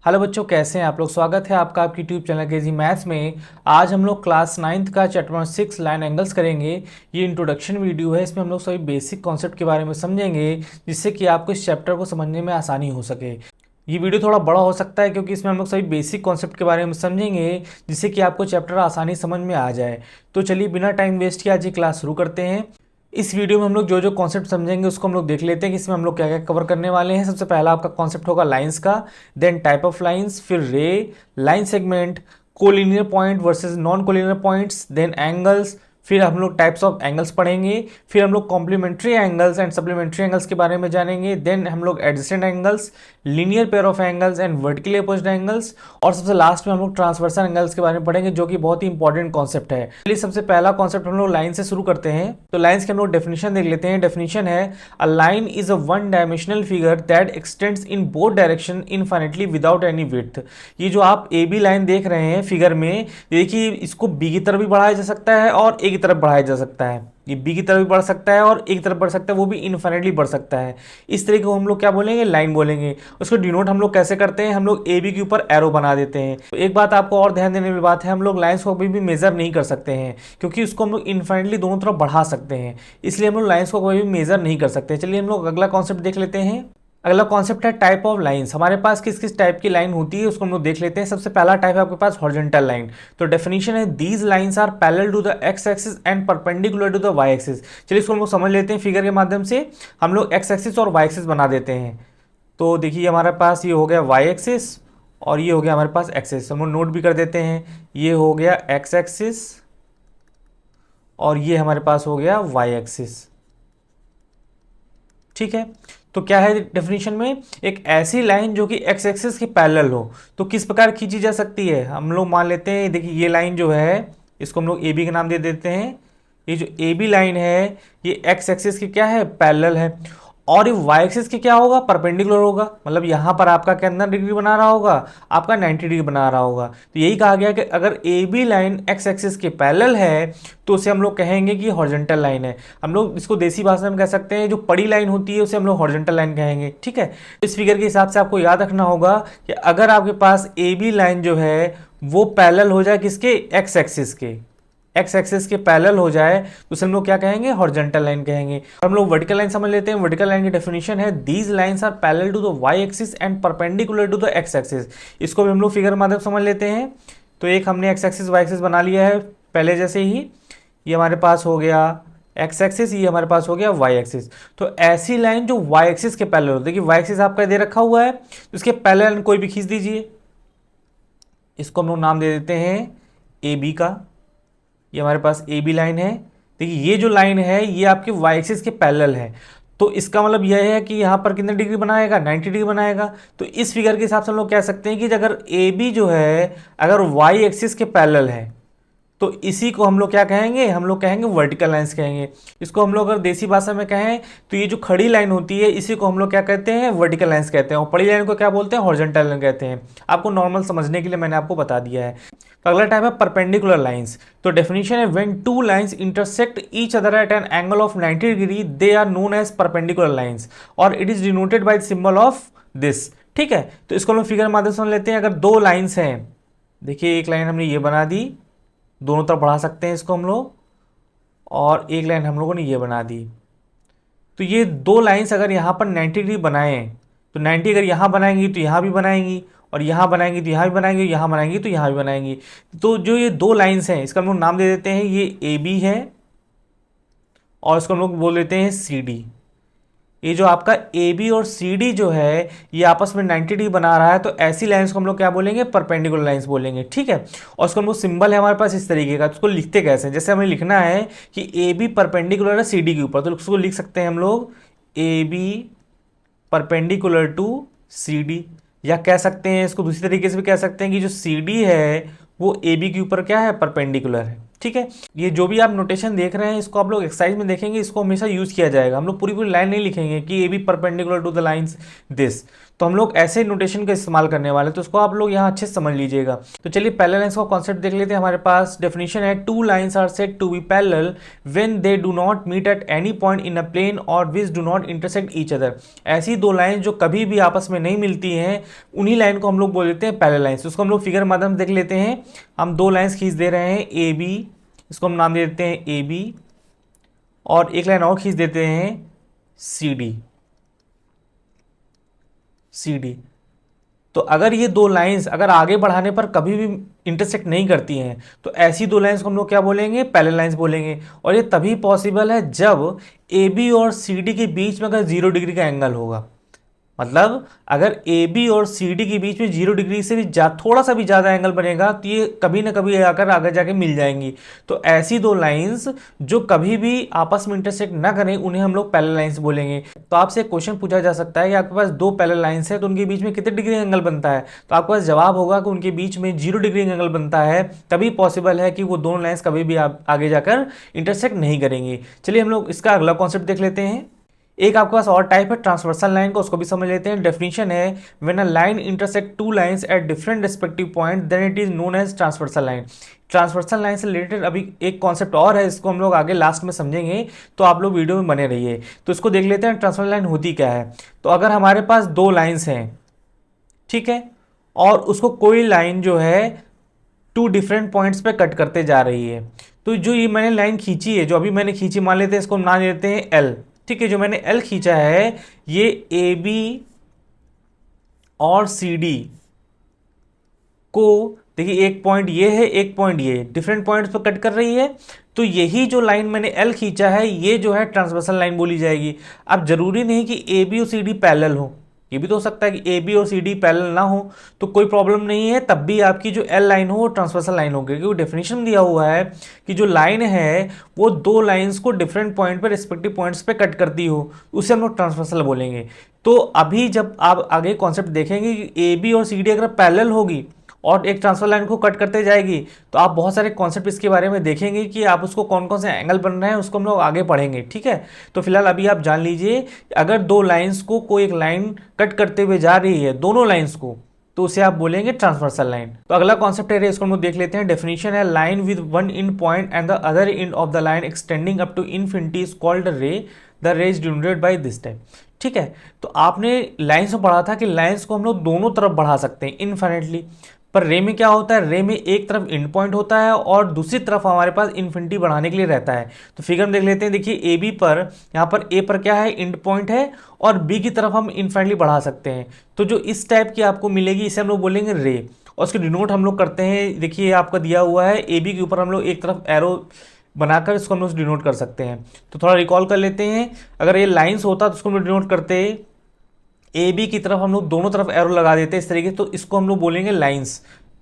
Hello बच्चों, कैसे हैं आप लोग। स्वागत है आपका आपकी यूट्यूब चैनल केजी मैथ्स में। आज हम लोग क्लास 9th का चैप्टर नंबर 6 लाइन एंगल्स करेंगे। ये इंट्रोडक्शन वीडियो है, इसमें हम लोग सभी बेसिक कॉन्सेप्ट के बारे में समझेंगे जिससे कि आपको इस चैप्टर को समझने में आसानी हो सके। ये वीडियो थोड़ा बड़ा हो सकता है क्योंकि इसमें हम लोग सभी बेसिक कॉन्सेप्ट के बारे में समझेंगे जिससे कि आपको चैप्टर आसानी समझ में आ जाए। तो चलिए बिना टाइम वेस्ट किए आज ये क्लास शुरू करते हैं। इस वीडियो में हम लोग जो जो कॉन्सेप्ट समझेंगे उसको हम लोग देख लेते हैं कि इसमें हम लोग क्या क्या कवर करने वाले हैं। सबसे पहला आपका कॉन्सेप्ट होगा लाइंस का, देन टाइप ऑफ लाइंस, फिर ray, line segment, collinear point versus non collinear points, then angles, फिर हम लोग टाइप्स ऑफ एंगल्स पढ़ेंगे, फिर हम लोग complementary angles and supplementary angles के बारे में जानेंगे, देन हम लोग adjacent angles, linear pair of angles and vertically opposed angles, और सबसे लास्ट में हम लोग ट्रांसवर्सल एंगल्स के बारे में पढ़ेंगे जो कि बहुत ही इंपॉर्टेंट कॉन्सेप्ट है। चलिए सबसे पहला कॉन्सेप्ट हम लोग लाइन से शुरू करते हैं। तो लाइन्स के हम लोग डेफिनेशन देख लेते हैं। डेफिनेशन है a line is a one dimensional figure that x tends in both direction infinitely without any width. ये जो आप ए बी लाइन देख रहे हैं फिगर में, देखिए इसको बी की तरफ भी बढ़ाया जा सकता है और ए की तरफ बढ़ाया जा सकता है। ये बी की तरफ भी बढ़ सकता है और ए की तरफ बढ़ सकता है, वो भी इनफाइनेटली बढ़ सकता है। इस तरीके को हम लोग क्या बोलेंगे, लाइन बोलेंगे। उसको डिनोट हम लोग कैसे करते हैं, हम लोग ए बी के ऊपर एरो बना देते हैं। तो एक बात आपको और ध्यान देने वाली बात है, हम लोग लाइंस को कभी भी मेजर नहीं कर सकते हैं क्योंकि उसको हम लोग इनफाइनेटली दोनों तरफ बढ़ा सकते हैं, इसलिए हम लोग लाइंस को कभी भी मेजर नहीं कर सकते। चलिए हम लोग अगला कॉन्सेप्ट देख लेते हैं। अगला कॉन्सेप्ट है टाइप ऑफ लाइंस। हमारे पास किस किस टाइप की लाइन होती है उसको हम लोग देख लेते हैं। सबसे पहला टाइप है आपके पास हॉरिजॉन्टल लाइन। तो डेफिनेशन है these lines are parallel to the X axis and perpendicular to the Y axis. चलिए इसको हम लोग समझ लेते हैं। फिगर के माध्यम से हम लोग एक्स एक्सिस और वाई एक्सिस बना देते हैं। तो देखिए हमारे पास ये हो गया वाई एक्सिस और ये हो गया हमारे पास एक्सिस। हम लोग नोट भी कर देते हैं, ये हो गया एक्स एक्सिस और ये हमारे पास हो गया वाई एक्सिस। ठीक है, तो क्या है डेफिनेशन में, एक ऐसी लाइन जो कि एक्स एक्सिस के पैरेलल हो। तो किस प्रकार खींची जा सकती है, हम लोग मान लेते हैं, देखिए ये लाइन जो है इसको हम लोग ए बी का नाम दे देते हैं। ये जो ए बी लाइन है ये एक्स एक्सिस की क्या है, पैरेलल है, और ये वाई एक्सिस की क्या होगा, परपेंडिकुलर होगा। मतलब यहाँ पर आपका कितना डिग्री बना रहा होगा, आपका 90 डिग्री बना रहा होगा। तो यही कहा गया कि अगर A B line X axis के पैरेलल है तो उसे हम लोग कहेंगे कि हॉरिजॉन्टल लाइन है। हम लोग इसको देसी भाषा में कह सकते हैं, जो बड़ी लाइन होती है उसे हम लोग हॉरिजॉन्टल लाइन कहेंगे। ठीक है, इस फिगर के हिसाब से आपको याद रखना होगा कि अगर आपके पास ए बी लाइन जो है वो पैरेलल हो जाए किसके, एक्स एक्सिस के, एक्स एक्सिस के पैरेलल हो जाए तो उसे हम लोग क्या कहेंगे, हॉरिजॉन्टल लाइन कहेंगे। हम लोग वर्टिकल लाइन समझ लेते हैं। वर्टिकल लाइन की डेफिनेशन है these lines are parallel to the Y axis and perpendicular to the X axis. इसको भी हम लोग फिगर माध्यम समझ लेते हैं। तो एक हमने एक्स एक्सिस वाई एक्सिस बना लिया है पहले जैसे ही, ये हमारे पास हो गया एक्स एक्सिस, ये हमारे पास हो गया वाई एक्सिस। तो ऐसी लाइन जो वाई एक्सिस के पैरेलल हो, देखिए वाई एक्सिस आपका दे रखा हुआ है तो इसके पैरेलल कोई भी खींच दीजिए। इसको हम लोग नाम दे देते हैं ए बी का। ये हमारे पास ए बी लाइन है। देखिए ये जो लाइन है ये आपके वाई एक्सिस के पैरेलल है, तो इसका मतलब यह है कि यहाँ पर कितने डिग्री बनाएगा, 90 डिग्री बनाएगा। तो इस फिगर के हिसाब से हम लोग कह सकते हैं कि अगर ए बी जो है अगर वाई एक्सिस के पैरेलल है तो इसी को हम लोग क्या कहेंगे, हम लोग कहेंगे वर्टिकल लाइंस कहेंगे। इसको हम लोग अगर देसी भाषा में कहें तो ये जो खड़ी लाइन होती है इसी को हम लोग क्या कहते हैं, वर्टिकल लाइंस कहते हैं, और बड़ी लाइन को क्या बोलते हैं, हॉरिजॉन्टल लाइन कहते हैं। आपको नॉर्मल समझने के लिए मैंने आपको बता दिया है। तो अगला टाइप है परपेंडिकुलर लाइंस। तो डेफिनेशन है when two lines intersect each other at an angle of 90 degree they are known as perpendicular lines और it is denoted by the symbol of this. ठीक है, तो इसको हम लोग फिगर माध्यम से समझ लेते हैं। अगर दो लाइंस हैं, देखिए एक लाइन हमने ये बना दी, दोनों तरफ बढ़ा सकते हैं इसको हम लोग, और एक लाइन हम लोगों ने ये बना दी। तो ये दो लाइंस अगर यहाँ पर 90 डिग्री बनाएं तो 90 अगर यहाँ बनाएंगी तो यहाँ भी बनाएंगी, और यहाँ बनाएंगी तो यहाँ भी बनाएंगी, यहाँ बनाएंगी तो यहाँ भी बनाएंगी। तो जो ये दो लाइंस हैं इसका हम लोग नाम दे देते हैं, ये ए बी है और इसको हम लोग बोल देते हैं सी डी। ये जो आपका ए बी और सी डी जो है ये आपस में 90 डिग्री बना रहा है, तो ऐसी लाइंस को हम लोग क्या बोलेंगे, परपेंडिकुलर लाइंस बोलेंगे। ठीक है, और उसको हम लोग सिंबल है हमारे पास इस तरीके का। तो उसको लिखते कैसे, जैसे हमें लिखना है कि ए बी परपेंडिकुलर है सी डी के ऊपर, तो उसको लिख सकते हैं हम लोग A B perpendicular to C D, या कह सकते हैं इसको दूसरी तरीके से भी कह सकते हैं कि जो सी डी है वो ए बी के ऊपर क्या है, परपेंडिकुलर है। ठीक है। ये जो भी आप नोटेशन देख रहे हैं इसको आप लोग एक्सरसाइज में देखेंगे, इसको हमेशा यूज किया जाएगा। हम लोग पूरी पूरी लाइन नहीं लिखेंगे कि A B perpendicular to the lines this, तो हम लोग ऐसे नोटेशन का इस्तेमाल करने वाले, तो उसको आप लोग यहाँ अच्छे से समझ लीजिएगा। तो चलिए पैरेलल लाइंस का कॉन्सेप्ट देख लेते हैं। हमारे पास डेफिनेशन है, two lines are said to be parallel when they do not meet at any point in a plane और which do not intersect each other. ऐसी दो लाइन जो कभी भी आपस में नहीं मिलती हैं, उन्हीं लाइन को हम लोग बोल देते हैं पैरेलल लाइंस। उसको हम लोग फिगर माध्यम देख लेते हैं। हम दो लाइंस खींच दे रहे हैं ए बी, इसको हम नाम दे देते हैं ए बी, और एक लाइन और खींच देते हैं सी डी, सी डी। तो अगर ये दो लाइंस अगर आगे बढ़ाने पर कभी भी इंटरसेक्ट नहीं करती हैं, तो ऐसी दो लाइंस को हम लोग क्या बोलेंगे, पैरेलल लाइंस बोलेंगे। और ये तभी पॉसिबल है जब ए बी और सी डी के बीच में अगर 0 डिग्री का एंगल होगा। मतलब अगर ए बी और सी डी के बीच में 0 डिग्री से भी थोड़ा सा भी ज़्यादा एंगल बनेगा, तो ये कभी ना कभी आकर आगे जाके मिल जाएंगी। तो ऐसी दो लाइंस जो कभी भी आपस में इंटरसेक्ट ना करें, उन्हें हम लोग पैरेलल लाइंस बोलेंगे। तो आपसे एक क्वेश्चन पूछा जा सकता है कि आपके पास दो पैरेलल लाइंस है, तो उनके बीच में कितने डिग्री एंगल बनता है? तो आपके पास जवाब होगा कि उनके बीच में 0 डिग्री एंगल बनता है। तभी पॉसिबल है कि वो दोनों लाइंस कभी भी आगे जाकर इंटरसेक्ट नहीं करेंगी। चलिए हम लोग इसका अगला कॉन्सेप्ट देख लेते हैं। एक आपके पास और टाइप है ट्रांसवर्सल लाइन का, उसको भी समझ लेते हैं। डेफिनेशन है, when a line intersect two lines at different respective point then it is known as transversal line. Transversal line से रिलेटेड अभी एक कॉन्सेप्ट और है, इसको हम लोग आगे लास्ट में समझेंगे, तो आप लोग वीडियो में बने रहिए। तो इसको देख लेते हैं ट्रांसवर्सल लाइन होती क्या है। तो अगर हमारे पास दो लाइंस हैं, ठीक है, और उसको कोई लाइन जो है टू डिफरेंट पॉइंट्स पे कट करते जा रही है, तो जो ये मैंने लाइन खींची है, जो अभी मैंने खींची, मान लेते हैं इसको नाम देते हैं एल। ठीक है, जो मैंने एल खींचा है, ये ए बी और सी डी को, देखिए एक पॉइंट ये है, एक पॉइंट ये, डिफरेंट पॉइंट्स पर कट कर रही है। तो यही जो लाइन मैंने एल खींचा है, ये जो है ट्रांसवर्सल लाइन बोली जाएगी। अब जरूरी नहीं कि ए बी और सी डी पैरेलल हो, ये भी तो हो सकता है कि ए बी और सी डी पैरेलल ना हो, तो कोई प्रॉब्लम नहीं है, तब भी आपकी जो एल लाइन हो वो ट्रांसवर्सल लाइन होगी। क्योंकि डेफिनेशन दिया हुआ है कि जो लाइन है वो दो लाइंस को डिफरेंट पॉइंट पर रिस्पेक्टिव पॉइंट्स पे कट करती हो, उसे हम लोग ट्रांसवर्सल बोलेंगे। तो अभी जब आप आगे कॉन्सेप्ट देखेंगे कि ए बी और सी डी अगर पैरेलल होगी और एक ट्रांसफर लाइन को कट करते जाएगी, तो आप बहुत सारे कॉन्सेप्ट इसके बारे में देखेंगे कि आप उसको कौन कौन से एंगल बन रहे हैं, उसको हम लोग आगे पढ़ेंगे। ठीक है, तो फिलहाल अभी आप जान लीजिए, अगर दो लाइंस को कोई एक लाइन कट करते हुए जा रही है, दोनों लाइंस को, तो उसे आप बोलेंगे ट्रांसवर्सल लाइन। तो अगला कॉन्सेप्ट है, इसको हम लोग देख लेते हैं। डेफिनेशन है, line with one end point and the other end of the line extending up to infinity is called ray, the ray is denoted by this type. ठीक है, तो आपने लाइंस में पढ़ा था कि लाइंस को हम लोग दोनों तरफ बढ़ा सकते हैं इनफिनिटली, पर रे में क्या होता है, रे में एक तरफ इंड पॉइंट होता है और दूसरी तरफ हमारे पास इन्फिनिटी बढ़ाने के लिए रहता है। तो फिगर में देख लेते हैं, देखिए ए बी पर, यहाँ पर ए पर क्या है, इंड पॉइंट है, और बी की तरफ हम इन्फिनिटली बढ़ा सकते हैं। तो जो इस टाइप की आपको मिलेगी, इसे हम लोग बोलेंगे रे, और उसके डिनोट हम लोग करते हैं। देखिए आपका दिया हुआ है, ए बी के ऊपर हम लोग एक तरफ एरो बनाकर इसको हम लोग डिनोट कर सकते हैं। तो थोड़ा रिकॉल कर लेते हैं, अगर ये लाइन्स होता तो उसको हम लोग डिनोट करते, ए बी की तरफ हम लोग दोनों तरफ एरो लगा देते इस तरीके, तो इसको हम लोग बोलेंगे लाइन्स।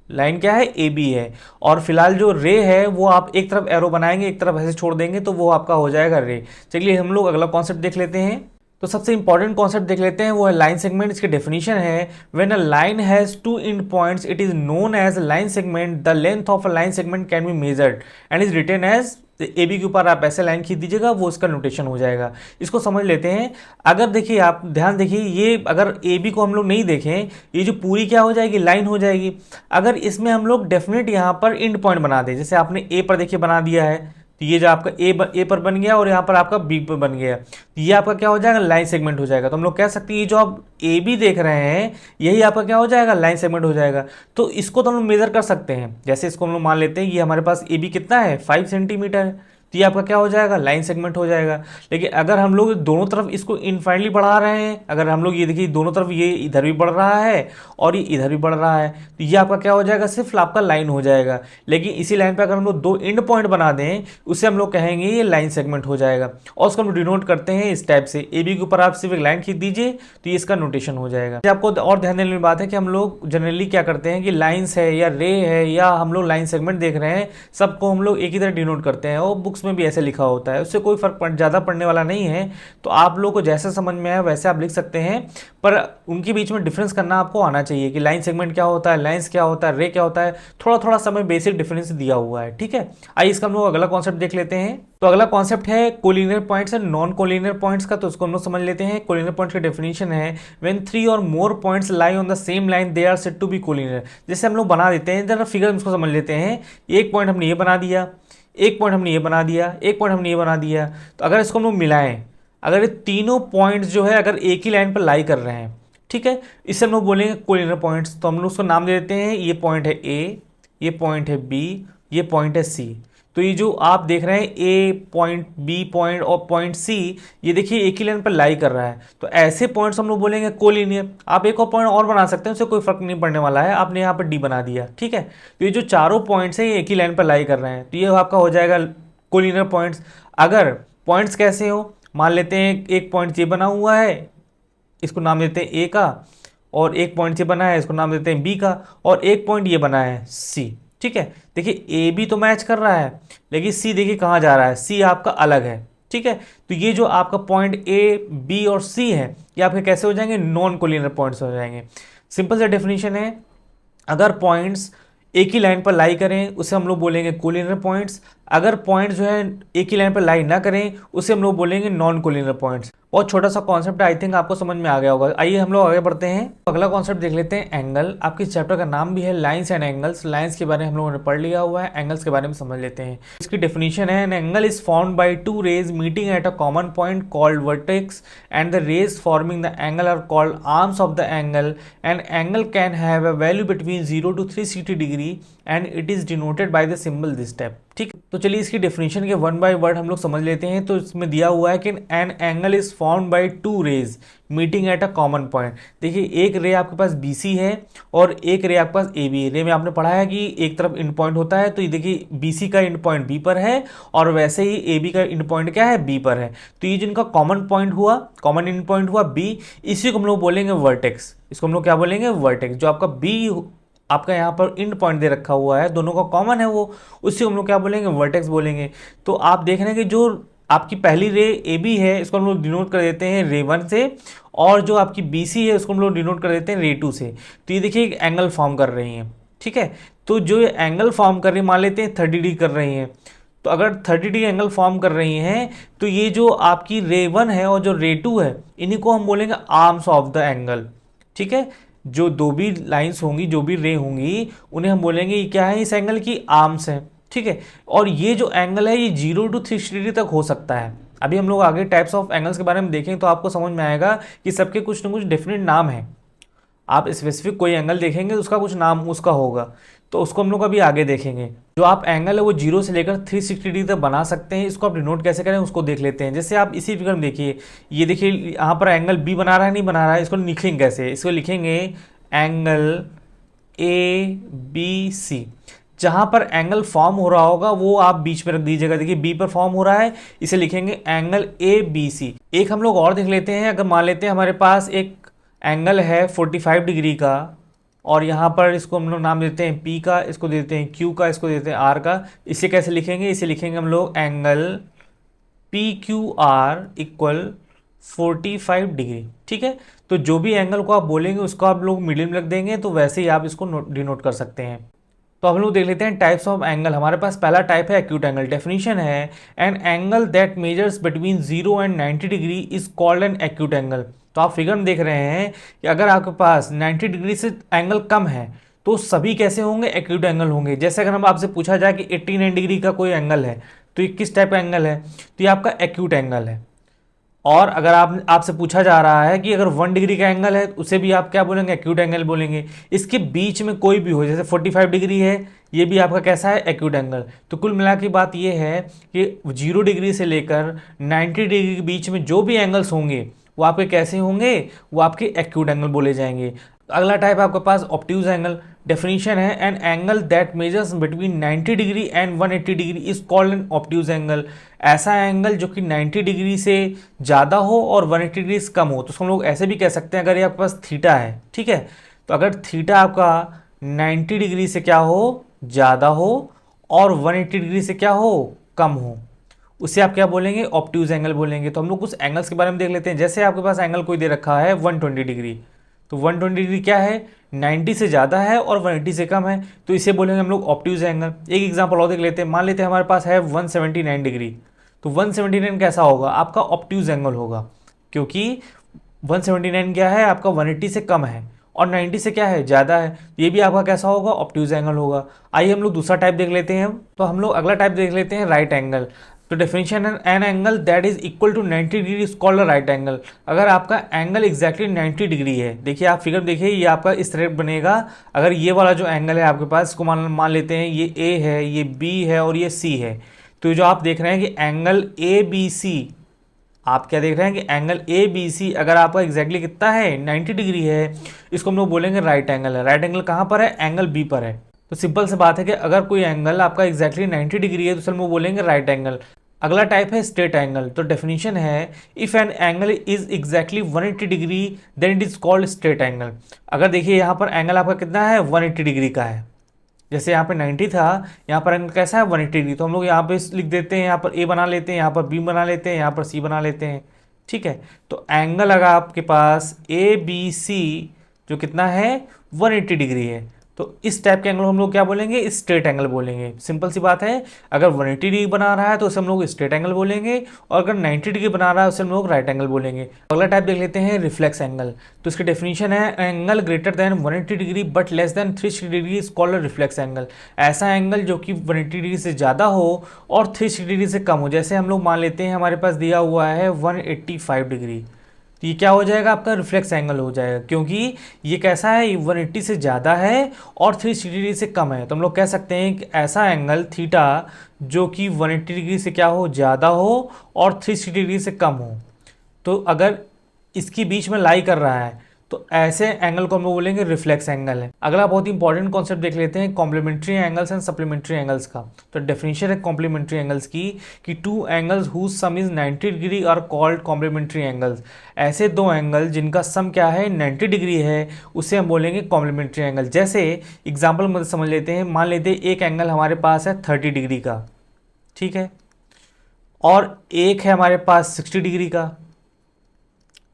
लाइन क्या है, ए बी है, और फिलहाल जो रे है वो आप एक तरफ एरो बनाएंगे, एक तरफ ऐसे छोड़ देंगे, तो वो आपका हो जाएगा रे। चलिए हम लोग अगला कॉन्सेप्ट देख लेते हैं। तो सबसे इंपॉर्टेंट कॉन्सेप्ट देख लेते हैं, वो है लाइन सेगमेंट। इसकी डेफिनेशन है, when a line has two end points it is known as line segment, the length of a line segment can be measured and is written as, A B के ऊपर आप ऐसे line खींच दीजिएगा, वो इसका नोटेशन हो जाएगा। इसको समझ लेते हैं। अगर देखिए आप ध्यान देखिए, ये अगर ए बी को हम लोग नहीं देखें, ये जो पूरी क्या हो जाएगी, लाइन हो जाएगी। अगर इसमें हम लोग डेफिनेट यहाँ पर इंड पॉइंट बना दें, जैसे आपने ए पर देखिए बना दिया है, तो ये जो आपका ए पर बन गया और यहाँ पर आपका बी पर बन गया, तो ये आपका क्या हो जाएगा, लाइन सेगमेंट हो जाएगा। तो हम लोग कह सकते हैं ये जो आप ए बी देख रहे हैं, यही आपका क्या हो जाएगा, लाइन सेगमेंट हो जाएगा। तो इसको तो हम लोग मेजर कर सकते हैं। जैसे इसको हम लोग मान लेते हैं, ये हमारे पास ए बी कितना है, 5 सेंटीमीटर है, तो ये आपका क्या हो जाएगा, लाइन सेगमेंट हो जाएगा। लेकिन अगर हम लोग दोनों तरफ इसको इनफाइनली बढ़ा रहे हैं, अगर हम लोग ये देखिए दोनों तरफ, ये इधर भी बढ़ रहा है और ये इधर भी बढ़ रहा है, तो ये आपका क्या हो जाएगा, सिर्फ आपका लाइन हो जाएगा। लेकिन इसी लाइन पे अगर हम लोग दो इंड पॉइंट बना दें, उसे हम लोग कहेंगे ये लाइन सेगमेंट हो जाएगा, और उसको हम डिनोट करते हैं इस टाइप से। ए बी के ऊपर आप सिर्फ एक लाइन खींच दीजिए, तो ये इसका नोटेशन हो जाएगा। आपको और ध्यान देने वाली बात है कि हम लोग जनरली क्या करते हैं कि लाइन्स है या रे है या हम लोग लाइन सेगमेंट देख रहे हैं, सबको हम लोग एक ही तरह डिनोट करते हैं, और बुक्स उसमें भी ऐसे लिखा होता है, उससे कोई फर्क ज़्यादा पड़ने वाला नहीं है। तो आप लोग को जैसे समझ में आए वैसे आप लिख सकते हैं, पर उनके बीच में डिफरेंस करना आपको आना चाहिए कि लाइन सेगमेंट क्या होता है, लाइन्स क्या होता है, रे क्या होता है, थोड़ा थोड़ा समय बेसिक डिफरेंस दिया हुआ है। ठीक है, आइए इसका हम लोग अगला कॉन्सेप्ट देख लेते हैं। तो अगला कॉन्सेप्ट है collinear points and non collinear points का। तो उसको हम लोग समझ लेते हैं। कोलिनियर पॉइंट्स की डेफिनेशन है व्हेन 3 और more points lie on the same line they are said to be collinear. जैसे हम लोग बना देते हैं, जरा फिगर इसको समझ लेते हैं। एक पॉइंट हमने ये बना दिया, एक पॉइंट हमने ये बना दिया, एक पॉइंट हमने ये बना दिया। तो अगर इसको हम लोग मिलाएं, अगर ये तीनों पॉइंट्स जो है अगर एक ही लाइन पर लाई कर रहे हैं, ठीक है, इससे हम लोग बोलेंगे कोलिनियर पॉइंट्स। तो हम लोग उसको नाम दे देते हैं, ये पॉइंट है ए, ये पॉइंट है बी, ये पॉइंट है सी। तो ये जो आप देख रहे हैं ए पॉइंट, बी पॉइंट और पॉइंट सी, ये देखिए एक ही लाइन पर लाई कर रहा है। तो ऐसे पॉइंट्स हम लोग बोलेंगे कोलिनियर। आप एक और पॉइंट और बना सकते हैं, उससे कोई फर्क नहीं पड़ने वाला है। आपने यहाँ पर डी बना दिया, ठीक है। तो ये जो चारों पॉइंट्स हैं ये एक ही लाइन पर लाई कर रहे हैं, तो ये आपका हो जाएगा कोलिनियर पॉइंट्स। अगर पॉइंट्स कैसे हो, मान लेते हैं एक पॉइंट ये बना हुआ है, इसको नाम देते हैं ए का, और एक पॉइंट ये बना है, इसको नाम देते हैं बी का, और एक पॉइंट ये बना है सी। ठीक है, देखिए ए बी तो मैच कर रहा है, लेकिन सी देखिए कहाँ जा रहा है, सी आपका अलग है। ठीक है, तो ये जो आपका पॉइंट ए बी और सी है, ये आपके कैसे हो जाएंगे, नॉन कोलिनियर पॉइंट्स हो जाएंगे। सिंपल सा डेफिनेशन है, अगर पॉइंट्स एक ही लाइन पर लाई करें उसे हम लोग बोलेंगे कोलिनियर पॉइंट्स। अगर पॉइंट्स जो है एक ही लाइन पर लाई ना करें उसे हम लोग बोलेंगे नॉन कोलिनियर पॉइंट्स। बहुत छोटा सा कॉन्सेप्ट है, आई थिंक आपको समझ में आ गया होगा। आइए हम लोग आगे बढ़ते हैं। तो अगला कॉन्सेप्ट देख लेते हैं, एंगल। आपके चैप्टर का नाम भी है लाइंस एंड एंगल्स। लाइंस के बारे में हम लोगों ने पढ़ लिया हुआ है, एंगल्स के बारे में समझ लेते हैं। इसकी डेफिनेशन है, an angle is formed by two rays meeting at a common point called vertex and the rays forming the angle are called arms of the angle. And angle can have a value between 0 to 360 degree and it is denoted by the symbol this type. ठीक, तो चलिए इसकी definition के one by word हम लोग समझ लेते हैं। तो इसमें दिया हुआ है कि an angle is formed by two rays meeting at a common point. देखिए एक रे आपके पास BC है और एक रे आपके पास AB है। रे में आपने पढ़ा है कि एक तरफ इंड पॉइंट होता है, तो ये देखिए BC का इंड पॉइंट B पर है और वैसे ही AB का इंड पॉइंट क्या है, B पर है। तो ये जिनका कॉमन पॉइंट हुआ, कॉमन इंड पॉइंट हुआ B, इसी को हम लोग बोलेंगे वर्टेक्स। इसको हम लोग क्या बोलेंगे, वर्टेक्स। जो आपका B आपका यहाँ पर इंड पॉइंट दे रखा हुआ है, दोनों का कॉमन है वो, उससे हम लोग क्या बोलेंगे, वर्टेक्स बोलेंगे। तो आप देख रहे हैं कि जो आपकी पहली रे AB है, इसको हम लोग डिनोट कर देते हैं रे 1 से, और जो आपकी BC है उसको हम लोग डिनोट कर देते हैं रे 2 से। तो ये देखिए एक एंगल फॉर्म कर रही हैं। ठीक है, तो जो ये एंगल फॉर्म कर रही है, मान लेते हैं 30 डिग्री कर रही हैं। तो अगर 30 डिग्री एंगल फॉर्म कर रही हैं, तो ये जो आपकी रे 1 है और जो रे 2 है, इन्हीं को हम बोलेंगे आर्म्स ऑफ द एंगल। ठीक है, जो दो भी लाइंस होंगी, जो भी रे होंगी, उन्हें हम बोलेंगे ये क्या है, इस एंगल की आर्म्स है। ठीक है, और ये जो एंगल है ये 0 to 360 डिग्री तक हो सकता है। अभी हम लोग आगे टाइप्स ऑफ एंगल्स के बारे में देखें तो आपको समझ में आएगा कि सबके कुछ ना कुछ डेफिनेट नाम है। आप स्पेसिफिक कोई एंगल देखेंगे तो उसका कुछ नाम उसका होगा, तो उसको हम लोग अभी आगे देखेंगे। जो आप एंगल है वो 0 से लेकर 360 डिग्री तक बना सकते हैं। इसको आप डिनोट कैसे करें उसको देख लेते हैं। जैसे आप इसी फिगर में देखिए, ये देखिए यहाँ पर एंगल B बना रहा है, नहीं बना रहा है, इसको लिखेंगे कैसे, इसको लिखेंगे एंगल ABC। जहां पर एंगल फॉर्म हो रहा होगा वो आप बीच में रख दीजिएगा। देखिए B पर फॉर्म हो रहा है, इसे लिखेंगे एंगल ABC। एक हम लोग और देख लेते हैं। अगर मान लेते हैं हमारे पास एक एंगल है 45 डिग्री का, और यहाँ पर इसको हम लोग नाम देते हैं P का, इसको देते हैं Q का, इसको देते हैं R का। इसे कैसे लिखेंगे, इसे लिखेंगे हम लोग एंगल PQR इक्वल 45 डिग्री। ठीक है, तो जो भी एंगल को आप बोलेंगे उसको आप लोग मिडिल में रख देंगे, तो वैसे ही आप इसको डिनोट कर सकते हैं। तो हम लोग देख लेते हैं टाइप्स ऑफ एंगल। हमारे पास पहला टाइप है एक्यूट एंगल। डेफिनेशन है, an angle that measures between 0 and 90 degree is called an acute angle. तो आप फिगर में देख रहे हैं कि अगर आपके पास 90 डिग्री से एंगल कम है तो सभी कैसे होंगे, एक्यूट एंगल होंगे। जैसे अगर हम आपसे पूछा जाए कि 89 डिग्री का कोई एंगल है तो ये किस टाइप का एंगल है, तो ये आपका एक्यूट एंगल है। और अगर आपसे पूछा जा रहा है कि अगर 1 डिग्री का एंगल है उसे भी आप क्या बोलेंगे, एक्यूट एंगल बोलेंगे। इसके बीच में कोई भी हो, जैसे 45 डिग्री है, ये भी आपका कैसा है, एक्यूट एंगल। तो कुल मिला की बात ये है कि 0 डिग्री से लेकर 90 डिग्री के बीच में जो भी एंगल्स होंगे वो आपके कैसे होंगे, वो आपके एक्यूट एंगल बोले जाएंगे। अगला टाइप आपके पास ऑब्ट्यूज एंगल। डेफिनेशन है, an angle that measures between 90 degree and 180 degree is called an obtuse angle. ऐसा एंगल जो कि 90 डिग्री से ज़्यादा हो और 180 डिग्री से कम हो, तो हम लोग ऐसे भी कह सकते हैं, अगर ये आपके पास थीटा है, ठीक है, तो अगर थीटा आपका 90 डिग्री से क्या हो, ज़्यादा हो, और 180 डिग्री से क्या हो, कम हो, उसे आप क्या बोलेंगे, ऑब्ट्यूज एंगल बोलेंगे। तो हम लोग कुछ एंगल्स के बारे में देख लेते हैं। जैसे आपके पास एंगल कोई दे रखा है 120 डिग्री, तो 120 डिग्री क्या है, 90 से ज़्यादा है और 180 से कम है, तो इसे बोलेंगे हम लोग ऑब्ट्यूज एंगल। एक एग्जांपल और देख लेते हैं। मान लेते हैं हमारे पास है 179 डिग्री, तो 179 कैसा होगा, आपका ऑब्ट्यूज एंगल होगा, क्योंकि 179 क्या है, आपका 180 से कम है और 90 से क्या है, ज़्यादा है, तो ये भी आपका कैसा होगा, ऑब्ट्यूज एंगल होगा। आइए हम लोग दूसरा टाइप देख लेते हैं। तो हम लोग अगला टाइप देख लेते हैं, राइट एंगल। तो डेफिनेशन है, an angle that is equal to 90 degree is called right angle. अगर आपका एंगल एग्जैक्टली 90 डिग्री है, देखिए आप फिगर देखिए, ये आपका इस तरह बनेगा। अगर ये वाला जो एंगल है आपके पास, इसको मान लेते हैं ये ए है, ये बी है और ये सी है। तो जो आप देख रहे हैं कि एंगल ए बी सी, आप क्या देख रहे हैं कि एंगल ए बी सी अगर आपका एग्जैक्टली कितना है, 90 डिग्री है, इसको हम लोग बोलेंगे राइट एंगल है। राइट एंगल कहाँ पर है, एंगल बी पर है। तो सिंपल सी बात है कि अगर कोई एंगल आपका एग्जैक्टली 90 डिग्री है तो हम लोग बोलेंगे राइट एंगल। अगला टाइप है स्ट्रेट एंगल। तो डेफिनेशन है, if an angle is exactly 180 degree then it is called straight angle. अगर देखिए यहाँ पर एंगल आपका कितना है, 180 डिग्री का है। जैसे यहाँ पे 90 था, यहाँ पर एंगल कैसा है, 180 डिग्री। तो हम लोग यहाँ पे लिख देते हैं, यहाँ पर ए बना लेते हैं, यहाँ पर बी बना लेते हैं, यहाँ पर सी बना लेते हैं। ठीक है, तो एंगल अगर आपके पास ए बी सी जो कितना है, 180 डिग्री है, तो इस टाइप के एंगल हम लोग क्या बोलेंगे, स्ट्रेट एंगल बोलेंगे। सिंपल सी बात है, अगर 180 डिग्री बना रहा है तो उसे हम लोग स्ट्रेट एंगल बोलेंगे, और अगर 90 डिग्री बना रहा है उसे हम लोग राइट एंगल बोलेंगे। अगला टाइप देख लेते हैं, रिफ्लेक्स एंगल। तो इसकी डेफिनेशन है, angle greater than 180 degree but less than 360 degree is called reflex angle. ऐसा एंगल जो कि 180 डिग्री से ज़्यादा हो और 360 डिग्री से कम हो। जैसे हम लोग मान लेते हैं हमारे पास दिया हुआ है 185 डिग्री, तो ये क्या हो जाएगा, आपका रिफ्लेक्स एंगल हो जाएगा, क्योंकि ये कैसा है, 180 से ज़्यादा है और 360 डिग्री से कम है। तो हम लोग कह सकते हैं कि ऐसा एंगल थीटा जो कि 180 डिग्री से क्या हो, ज़्यादा हो और 360 डिग्री से कम हो, तो अगर इसके बीच में लाई कर रहा है तो ऐसे एंगल को हम लोग बोलेंगे रिफ्लेक्स एंगल है। अगला बहुत इंपॉर्टेंट कॉन्सेप्ट देख लेते हैं, complementary angles and supplementary angles का। तो डेफिनेशन है कॉम्प्लीमेंट्री एंगल्स की कि two angles whose sum is 90 degree are called complementary angles. ऐसे दो एंगल जिनका सम क्या है, 90 डिग्री है, उसे हम बोलेंगे कॉम्प्लीमेंट्री एंगल। जैसे एग्जाम्पल मतलब समझ लेते हैं, मान लेते हैं एक एंगल हमारे पास है 30 डिग्री का, ठीक है, और एक है हमारे पास 60 डिग्री का।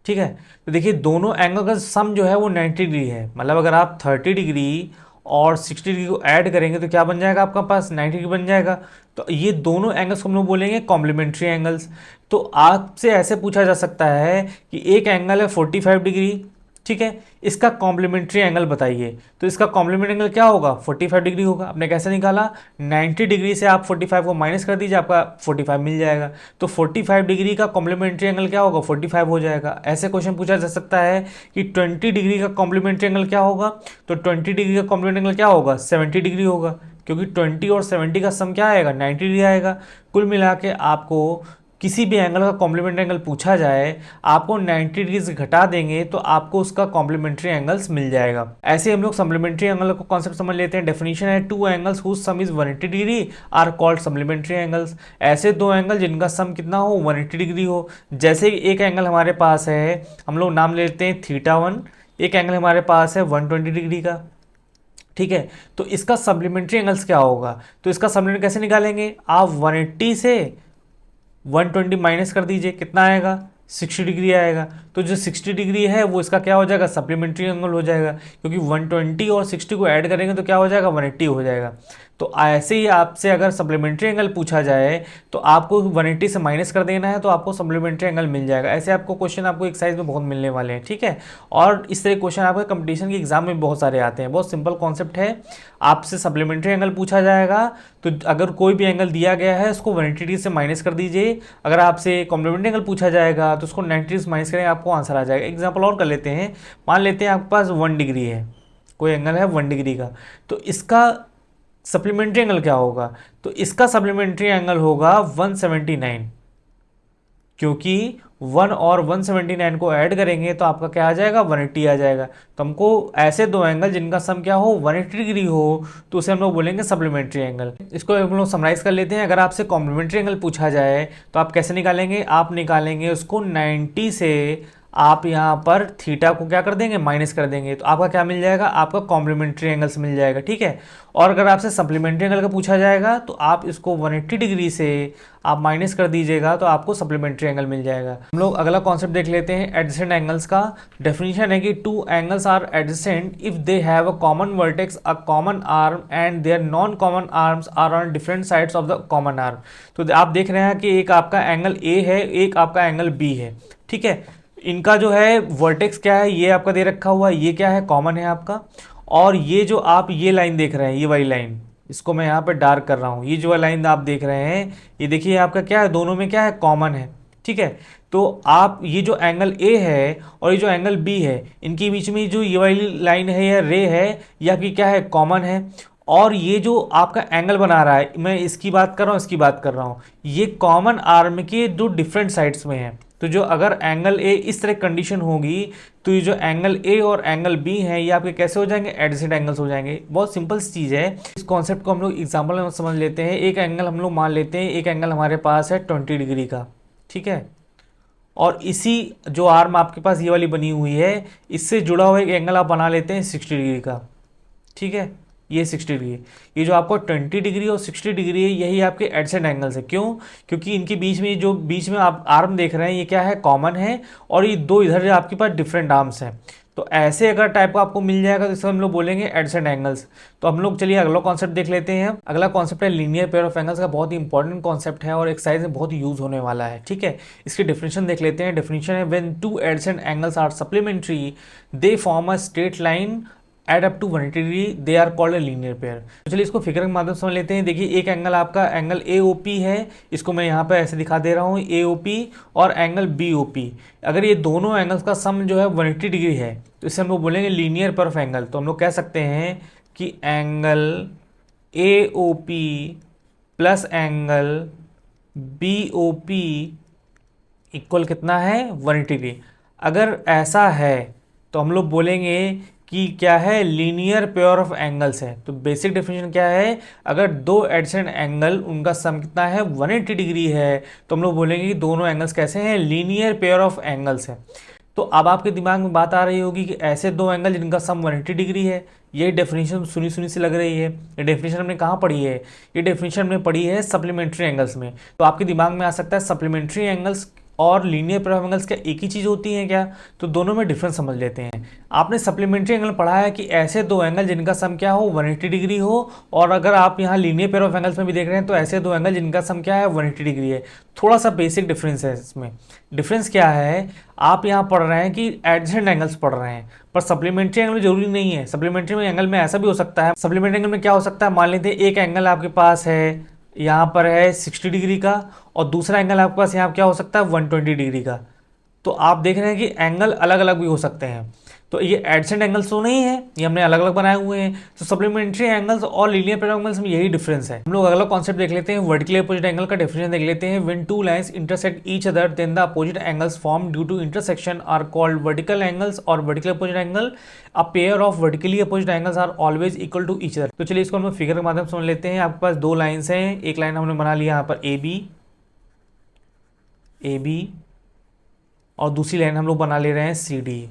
ठीक है, तो देखिए दोनों एंगल का सम जो है वो 90 डिग्री है। मतलब अगर आप 30 डिग्री और 60 डिग्री को ऐड करेंगे तो क्या बन जाएगा, आपका पास 90 डिग्री बन जाएगा। तो ये दोनों एंगल्स को हम लोग बोलेंगे कॉम्प्लीमेंट्री एंगल्स। तो आपसे ऐसे पूछा जा सकता है कि एक एंगल है 45 डिग्री, ठीक है, इसका कॉम्प्लीमेंट्री एंगल बताइए। तो इसका कॉम्प्लीमेंट्री एंगल क्या होगा, 45 डिग्री होगा। आपने कैसे निकाला, 90 डिग्री से आप 45 को माइनस कर दीजिए, आपका 45 मिल जाएगा। तो 45 डिग्री का कॉम्प्लीमेंट्री एंगल क्या होगा, 45 हो जाएगा। ऐसे क्वेश्चन पूछा जा सकता है कि 20 डिग्री का कॉम्प्लीमेंट्री एंगल क्या होगा, तो 20 डिग्री का कॉम्प्लीमेंट्री एंगल क्या होगा, 70 डिग्री होगा, क्योंकि 20 और 70 का सम क्या आएगा, 90 डिग्री आएगा। कुल मिला के आपको किसी भी एंगल का कॉम्प्लीमेंट्री एंगल पूछा जाए, आपको 90 डिग्री से घटा देंगे तो आपको उसका कॉम्प्लीमेंट्री एंगल्स मिल जाएगा। ऐसे हम लोग सप्लीमेंट्री एंगल को कॉन्सेप्ट समझ लेते हैं। डेफिनेशन है, two angles whose sum is 180 degree are called supplementary angles. ऐसे दो एंगल जिनका सम कितना हो, 180 डिग्री हो। जैसे एक एंगल हमारे पास है, हम लोग नाम लेते हैं θ1, एक एंगल हमारे पास है 120 डिग्री का, ठीक है। तो इसका सप्लीमेंट्री एंगल्स क्या होगा, तो इसका सप्लीमेंट्री कैसे निकालेंगे, आप 180 से 120 माइनस कर दीजिए, कितना आएगा, 60 डिग्री आएगा। तो जो 60 डिग्री है वो इसका क्या हो जाएगा, सप्लीमेंट्री एंगल हो जाएगा, क्योंकि 120 और 60 को ऐड करेंगे तो क्या हो जाएगा, 180 हो जाएगा। तो ऐसे ही आपसे अगर सप्लीमेंट्री एंगल पूछा जाए तो आपको 180 से माइनस कर देना है, तो आपको सप्लीमेंट्री एंगल मिल जाएगा। ऐसे आपको क्वेश्चन आपको एक्सरसाइज में बहुत मिलने वाले हैं, ठीक है। और इस तरह क्वेश्चन आपके कंपटीशन के एग्जाम में बहुत सारे आते हैं। बहुत सिंपल कॉन्सेप्ट है, आपसे सप्लीमेंट्री एंगल पूछा जाएगा तो अगर कोई भी एंगल दिया गया है उसको 180 डिग्री से माइनस कर दीजिए। अगर आपसे कॉम्प्लीमेंट्री एंगल पूछा जाएगा तो उसको 90 डिग्री से माइनस करेंगे, आपको आंसर आ जाएगा। एग्जाम्पल और कर लेते हैं, मान लेते हैं आपके पास 1 डिग्री है, कोई एंगल है 1 डिग्री का, तो इसका सप्लीमेंट्री एंगल क्या होगा, तो इसका सप्लीमेंट्री एंगल होगा 179, क्योंकि 1 और 179 को ऐड करेंगे तो आपका क्या आ जाएगा, 180 आ जाएगा। तो हमको ऐसे दो एंगल जिनका सम क्या हो, 180 डिग्री हो, तो उसे हम लोग बोलेंगे सप्लीमेंट्री एंगल। इसको हम लोग समराइज कर लेते हैं। अगर आपसे कॉम्प्लीमेंट्री एंगल पूछा जाए तो आप कैसे निकालेंगे, आप निकालेंगे उसको 90 से आप यहाँ पर थीटा को क्या कर देंगे, माइनस कर देंगे, तो आपका क्या मिल जाएगा, आपका कॉम्प्लीमेंट्री एंगल्स मिल जाएगा। ठीक है, और अगर आपसे सप्लीमेंट्री एंगल का पूछा जाएगा तो आप इसको 180 डिग्री से आप माइनस कर दीजिएगा तो आपको सप्लीमेंट्री एंगल मिल जाएगा। हम लोग अगला कॉन्सेप्ट देख लेते हैं एडजेसेंट एंगल्स का। डेफिनेशन है कि two angles are adjacent if they have a common vertex, a common arm and their non common arms are on different sides of the common arm. तो आप देख रहे हैं कि एक आपका एंगल ए है, एक आपका एंगल बी है। ठीक है, इनका जो है वर्टेक्स क्या है, ये आपका दे रखा हुआ है, ये क्या है, कॉमन है आपका। और ये जो आप ये लाइन देख रहे हैं, ये वाली लाइन, इसको मैं यहाँ पे डार्क कर रहा हूँ, ये जो लाइन आप देख रहे हैं, ये देखिए आपका क्या है, दोनों में क्या है, कॉमन है। ठीक है, तो आप ये जो एंगल ए है और ये जो एंगल बी है, इनके बीच में जो ये वाली लाइन है या रे है, ये आपकी क्या है, कॉमन है। और ये जो आपका एंगल बना रहा है, मैं इसकी बात कर रहा हूँ, इसकी बात कर रहा हूँ, ये कॉमन आर्म के दो डिफरेंट साइड्स में है। तो जो अगर एंगल ए इस तरह कंडीशन होगी तो ये जो एंगल ए और एंगल बी है ये आपके कैसे हो जाएंगे, एडजेसेंट एंगल्स हो जाएंगे। बहुत सिंपल सी चीज़ है। इस कॉन्सेप्ट को हम लोग एग्जाम्पल में समझ लेते हैं। एक एंगल हम लोग मान लेते हैं, एक एंगल हमारे पास है 20 डिग्री का। ठीक है, और इसी जो आर्म आपके पास ये वाली बनी हुई है, इससे जुड़ा हुआ एक एंगल आप बना लेते हैं 60 डिग्री का। ठीक है, ये 60 डिग्री, ये जो आपको 20 डिग्री और 60 डिग्री है, यही आपके एडजेसेंट एंगल्स है। क्यों? क्योंकि इनके बीच में जो बीच में आप आर्म देख रहे हैं, ये क्या है, कॉमन है, और ये दो इधर जो आपके पास डिफरेंट आर्म्स हैं। तो ऐसे अगर टाइप का आपको मिल जाएगा तो इसे हम लोग बोलेंगे एडजेसेंट एंगल्स। तो हम लोग चलिए अगला कॉन्सेप्ट देख लेते हैं। अगला कॉन्सेप्ट है लीनियर पेयर ऑफ एंगल्स का। बहुत ही इंपॉर्टेंट कॉन्सेप्ट है और एक्सरसाइज में बहुत यूज होने वाला है। ठीक है, इसकी डेफिनेशन देख लेते हैं। डेफिनेशन है when two adjacent angles are supplementary they form a straight line add up to 180 degree, they are called a linear pair. तो चलिए इसको फिगर के माध्यम से समझ लेते हैं। देखिए एक एंगल आपका एंगल ए ओ पी है, इसको मैं यहाँ पे ऐसे दिखा दे रहा हूँ, ए ओ पी, और एंगल बी ओ पी। अगर ये दोनों एंगल्स का सम जो है 180 डिग्री है तो इसे हम लोग बोलेंगे लीनियर पेयर ऑफ एंगल। तो हम लोग कह सकते हैं कि angle A O P plus angle B O P equal कितना है, 180 डिग्री। अगर ऐसा है तो हम लोग बोलेंगे कि क्या है, लीनियर पेयर ऑफ एंगल्स है। तो बेसिक डेफिनेशन क्या है, अगर दो एडजेसेंट एंगल उनका सम कितना है, 180 डिग्री है, तो हम लोग बोलेंगे कि दोनों एंगल्स कैसे हैं, लीनियर पेयर ऑफ एंगल्स है। तो अब आपके दिमाग में बात आ रही होगी कि ऐसे दो एंगल जिनका सम 180 डिग्री है, ये डेफिनेशन सुनी सुनी सी लग रही है। ये डेफिनेशन हमने कहाँ पढ़ी है, ये डेफिनेशन हमने पढ़ी है सप्लीमेंट्री एंगल्स में। तो आपके दिमाग में आ सकता है सप्लीमेंट्री एंगल्स और लीनियर पेयर ऑफ एंगल्स क्या एक ही चीज़ होती है क्या? तो दोनों में डिफरेंस समझ लेते हैं। आपने सप्लीमेंट्री एंगल पढ़ा है कि ऐसे दो एंगल जिनका सम क्या हो, 180 डिग्री हो, और अगर आप यहाँ लीनियर पेयर ऑफ एंगल्स में भी देख रहे हैं तो ऐसे दो एंगल जिनका सम क्या है, 180 डिग्री है। थोड़ा सा बेसिक डिफरेंस है इसमें। डिफरेंस क्या है, आप यहाँ पढ़ रहे हैं कि एडजेसेंट एंगल्स पढ़ रहे हैं, पर सप्लीमेंट्री एंगल जरूरी नहीं है। सप्लीमेंट्री में एंगल में ऐसा भी हो सकता है, सप्लीमेंट्री एंगल में क्या हो सकता है, मान लेते हैं एक एंगल आपके पास है यहाँ पर है 60 डिग्री का, और दूसरा एंगल आपके पास यहाँ क्या हो सकता है, 120 डिग्री का। तो आप देख रहे हैं कि एंगल अलग अलग भी हो सकते हैं। तो ये एडजेसेंट एंगल्स तो नहीं है, ये हमने अलग अलग बनाए हुए हैं। तो सप्लीमेंट्री एंगल्स और लीनियर पेयर एंगल्स में यही डिफरेंस है। हम लोग अगला कॉन्सेप्ट देख लेते हैं, वर्टिकली अपोजिट एंगल का डेफिनेशन देख लेते हैं। When two lines intersect each other then the opposite angles form due to intersection are called vertical angles और vertically opposite angle. A pair of vertically opposite angles are always equal to each other. तो चलिए इसको हम figure के माध्यम से समझ लेते हैं। आपके पास दो लाइन्स हैं, एक लाइन हमने बना लिया यहाँ पर ए बी, और दूसरी लाइन हम लोग बना ले रहे हैं सी डी।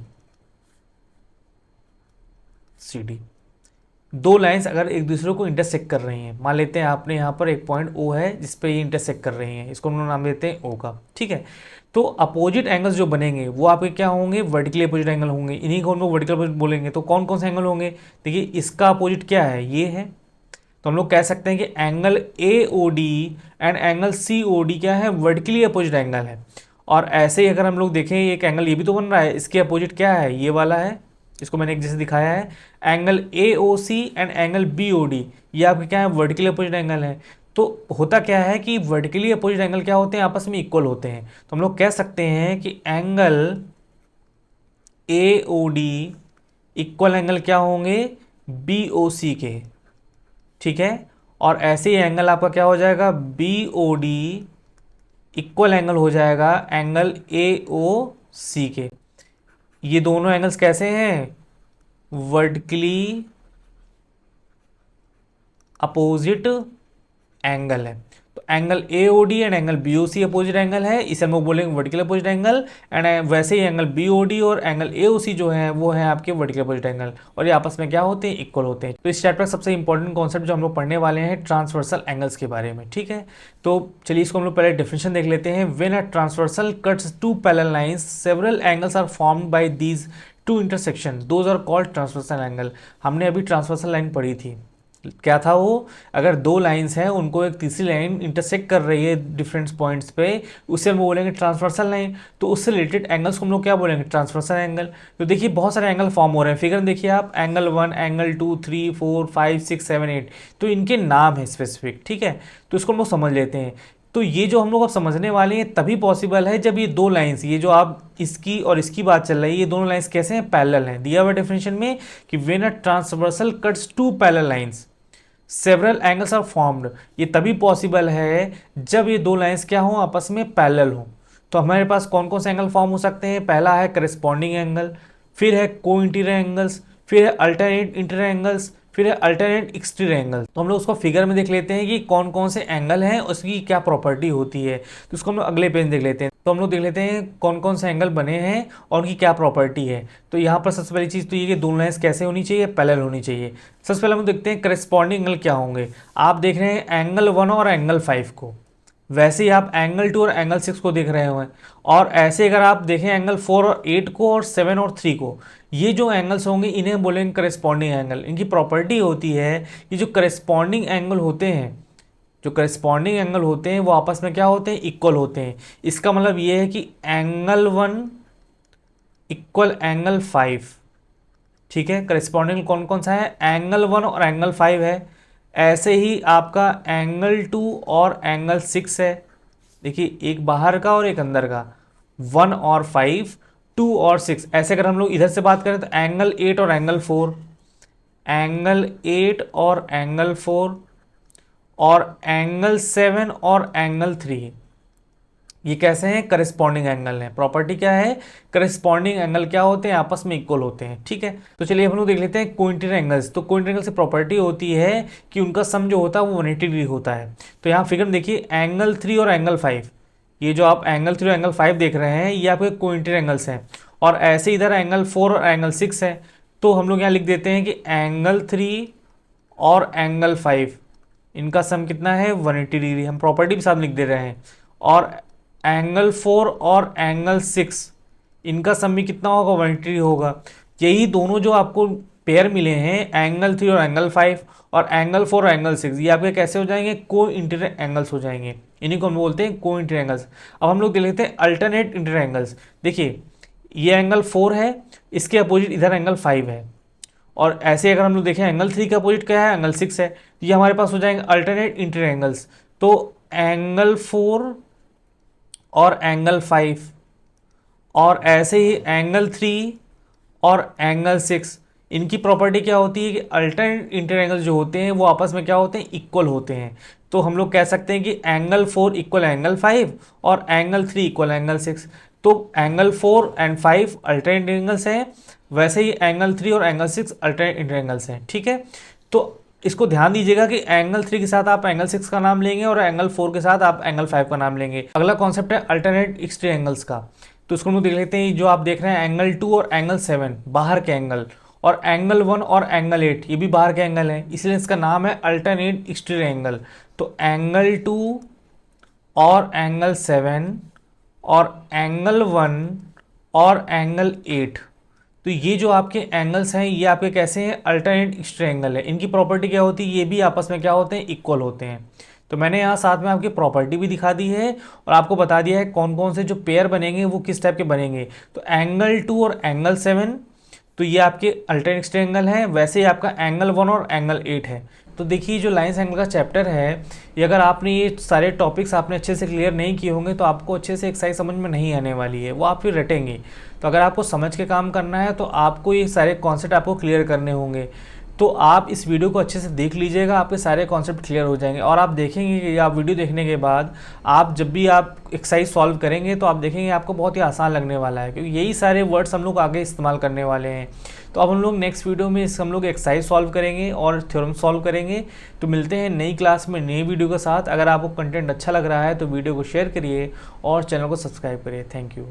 दो लाइंस अगर एक दूसरे को इंटरसेक्ट कर रही हैं, मान लेते हैं आपने यहाँ पर एक पॉइंट ओ है जिस पे ये इंटरसेक्ट कर रही हैं, इसको हम लोग नाम देते हैं ओ का। ठीक है, तो अपोजिट एंगल्स जो बनेंगे वो आपके क्या होंगे, वर्टिकली अपोजिट एंगल होंगे। इन्हीं को हम लोग वर्टिकल अपोजिट बोलेंगे। तो कौन कौन से एंगल होंगे, देखिए इसका अपोजिट क्या है, ये है। तो हम लोग कह सकते हैं कि angle A O D and angle C O D क्या है, वर्टिकली अपोजिट एंगल है। और ऐसे ही अगर हम लोग देखें, एक एंगल ये भी तो बन रहा है, इसके अपोजिट क्या है, ये वाला है, इसको मैंने एक जैसे दिखाया है। Angle A O C and angle B O D, ये आपके क्या है, वर्टिकली अपोजिट एंगल है। तो होता क्या है कि वर्टिकली अपोजिट एंगल क्या होते हैं, आपस में इक्वल होते हैं। तो हम लोग कह सकते हैं कि angle A O D equal angle क्या होंगे, बी ओ सी के। ठीक है, और ऐसे ही एंगल आपका क्या हो जाएगा, B O D equal angle हो जाएगा एंगल ए ओ सी के। ये दोनों एंगल्स कैसे हैं, वर्टिकली अपोजिट एंगल है। तो angle AOD and angle BOC opposite angle है, इसे हम लोग बोलेंगे वर्टिकल अपोजिट एंगल। एंड वैसे ही एंगल BOD और एंगल AOC जो है वो है आपके वर्टिकल अपोजिट एंगल, और ये आपस में क्या होते हैं, इक्वल होते हैं। तो इस चैप्टर का सबसे इंपॉर्टेंट कॉन्सेप्ट जो हम लोग पढ़ने वाले हैं ट्रांसवर्सल एंगल्स के बारे में, ठीक है। तो चलिए इसको हम लोग पहले डेफिनेशन देख लेते हैं। When a transversal cuts two parallel lines several angles are formed by these two intersection, those are called transversal angle. हमने अभी ट्रांसवर्सल लाइन पढ़ी थी, क्या था वो, अगर दो लाइंस हैं उनको एक तीसरी लाइन इंटरसेक्ट कर रही है डिफरेंट पॉइंट्स पे, उसे हम बोलेंगे ट्रांसवर्सल लाइन। तो उससे रिलेटेड एंगल्स को हम लोग क्या बोलेंगे, ट्रांसवर्सल एंगल। तो देखिए बहुत सारे एंगल फॉर्म हो रहे हैं, फिगर देखिए आप, एंगल 1, एंगल 2, 3, 4, 5, 6, 7, 8, तो इनके नाम है स्पेसिफिक, ठीक है। तो इसको हम लोग समझ लेते हैं। तो ये जो हम लोग अब समझने वाले हैं तभी पॉसिबल है जब ये दो लाइंस, ये जो आप इसकी और इसकी बात चल रही है, ये दोनों लाइंस कैसे हैं, पैरेलल हैं। दिया हुआ डेफिनेशन में कि when a transversal cuts two parallel lines several angles are formed, ये तभी पॉसिबल है जब ये दो लाइंस क्या हो, आपस में पैरेलल हो। तो हमारे पास कौन कौन से एंगल फॉर्म हो सकते हैं, पहला है करेस्पॉन्डिंग एंगल, फिर है को इंटीरियर एंगल्स, फिर है अल्टरनेट इंटीरियर एंगल्स, फिर है अल्टरनेट एक्सटीरियर एंगल। तो हम लोग उसको फिगर में देख लेते हैं कि कौन कौन से एंगल हैं, उसकी क्या प्रॉपर्टी होती है। तो उसको हम लोग अगले पेज देख लेते हैं। तो हम लोग देख लेते हैं कौन कौन से एंगल बने हैं और उनकी क्या प्रॉपर्टी है। तो यहाँ पर सबसे पहली चीज़ तो ये कि दोनों लाइंस कैसे होनी चाहिए, पैरेलल होनी चाहिए। सबसे पहले हम देखते हैं करेस्पॉन्डिंग एंगल क्या होंगे। आप देख रहे हैं एंगल 1 और एंगल 5 को, वैसे ही आप एंगल 2 और एंगल 6 को देख रहे होंगे। और ऐसे अगर आप देखें एंगल 4 और 8 को और 7 और 3 को, ये जो एंगल्स होंगे इन्हें बोलेंगे करेस्पॉन्डिंग एंगल। इनकी प्रॉपर्टी होती है कि जो करेस्पॉन्डिंग एंगल होते हैं, जो करेस्पॉन्डिंग एंगल होते हैं वो आपस में क्या होते हैं, इक्वल होते हैं। इसका मतलब ये है कि एंगल 1 इक्वल एंगल 5, ठीक है। करेस्पॉन्डिंग कौन कौन सा है, एंगल 1 और एंगल 5 है। ऐसे ही आपका एंगल 2 और एंगल 6 है। देखिए एक बाहर का और एक अंदर का, 1 और 5, 2 और 6। ऐसे अगर हम लोग इधर से बात करें तो एंगल 8 और एंगल 4, एंगल 8 और एंगल 4, और एंगल 7 और एंगल 3, ये कैसे हैं, करेस्पॉन्डिंग एंगल हैं। प्रॉपर्टी क्या है, करेस्पॉन्डिंग एंगल क्या होते हैं, आपस में इक्वल होते हैं, ठीक है। तो चलिए हम लोग देख लेते हैं कोइंसिडेंट एंगल्स। तो कोइंसिडेंट एंगल से प्रॉपर्टी होती है कि उनका सम जो होता है वो 180 डिग्री होता है। तो यहाँ फिगर में देखिए एंगल 3 और एंगल 5, ये जो आप एंगल 3 और एंगल 5 देख रहे हैं ये आपके कोइंसिडेंट एंगल्स हैं। और ऐसे इधर एंगल 4 और एंगल 6 है। तो हम लोग यहाँ लिख देते हैं कि एंगल 3 और एंगल 5 इनका सम कितना है, 180 डिग्री। हम प्रॉपर्टी भी साथ लिख दे रहे हैं। और एंगल 4 और एंगल 6 इनका सम भी कितना होगा, 180 होगा। यही दोनों जो आपको पेयर मिले हैं, एंगल 3 और एंगल 5 और एंगल 4 और एंगल 6, ये आपके कैसे हो जाएंगे, को इंटीरियर एंगल्स हो जाएंगे। इन्हीं को हम बोलते हैं को इंटीरियर एंगल्स। अब हम लोग देख लेते हैं अल्टरनेट इंटीरियर एंगल्स। देखिए ये एंगल 4 है, इसके अपोजिट इधर एंगल 5 है। और ऐसे अगर हम लोग देखें एंगल 3 का अपोजिट क्या है, एंगल 6 है। तो ये हमारे पास हो जाएंगे अल्टरनेट इंटीरियर एंगल्स। तो एंगल 4 और एंगल 5 और ऐसे ही एंगल 3 और एंगल 6, इनकी प्रॉपर्टी क्या होती है कि अल्टरनेट इंटीरियर एंगल्स जो होते हैं वो आपस में क्या होते हैं, इक्वल होते हैं। तो हम लोग कह सकते हैं कि एंगल 4 इक्वल एंगल 5 और एंगल 3 इक्वल एंगल 6। तो एंगल 4 एंड 5 अल्टरनेट एंगल्स हैं, वैसे ही एंगल 3 और एंगल 6 अल्टरनेट इंटीरियर एंगल्स हैं, ठीक है। तो इसको ध्यान दीजिएगा कि एंगल 3 के साथ आप एंगल 6 का नाम लेंगे और एंगल 4 के साथ आप एंगल 5 का नाम लेंगे। अगला कॉन्सेप्ट है अल्टरनेट एक्सटीरियर एंगल्स का। तो इसको हम लोग देख लेते हैं। जो आप देख रहे हैं एंगल 2 और एंगल 7 बाहर के एंगल, और एंगल 1 और एंगल 8 ये भी बाहर के एंगल हैं, इसलिए इसका नाम है अल्टरनेट एक्सटीरियर एंगल। तो एंगल 2 और एंगल 7 और एंगल 1 और एंगल 8, तो ये जो आपके एंगल्स हैं ये आपके कैसे हैं, अल्टरनेट एक्सटीरियर एंगल है। इनकी प्रॉपर्टी क्या होती है, ये भी आपस में क्या होते हैं, इक्वल होते हैं। तो मैंने यहाँ साथ में आपकी प्रॉपर्टी भी दिखा दी है और आपको बता दिया है कौन कौन से जो पेयर बनेंगे वो किस टाइप के बनेंगे। तो एंगल 2 और एंगल 7, तो ये आपके अल्टरनेट एक्सटीरियर एंगल है। वैसे ही आपका एंगल 1 और एंगल 8 है। तो देखिए जो लाइंस एंगल का चैप्टर है, ये अगर आपने ये सारे टॉपिक्स आपने अच्छे से क्लियर नहीं किए होंगे तो आपको अच्छे से एक्सरसाइज समझ में नहीं आने वाली है, वो आप फिर रटेंगे। तो अगर आपको समझ के काम करना है तो आपको ये सारे कॉन्सेप्ट आपको क्लियर करने होंगे। तो आप इस वीडियो को अच्छे से देख लीजिएगा, आपके सारे कॉन्सेप्ट क्लियर हो जाएंगे। और आप देखेंगे कि आप वीडियो देखने के बाद आप जब भी आप एक्सरसाइज सॉल्व करेंगे तो आप देखेंगे आपको बहुत ही आसान लगने वाला है, क्योंकि यही सारे वर्ड्स हम लोग आगे इस्तेमाल करने वाले हैं। तो अब हम लोग नेक्स्ट वीडियो में हम लोग एक्सरसाइज सॉल्व करेंगे और थ्योरम सॉल्व करेंगे। तो मिलते हैं नई क्लास में नई वीडियो के साथ। अगर आपको कंटेंट अच्छा लग रहा है तो वीडियो को शेयर करिए और चैनल को सब्सक्राइब करिए। Thank you.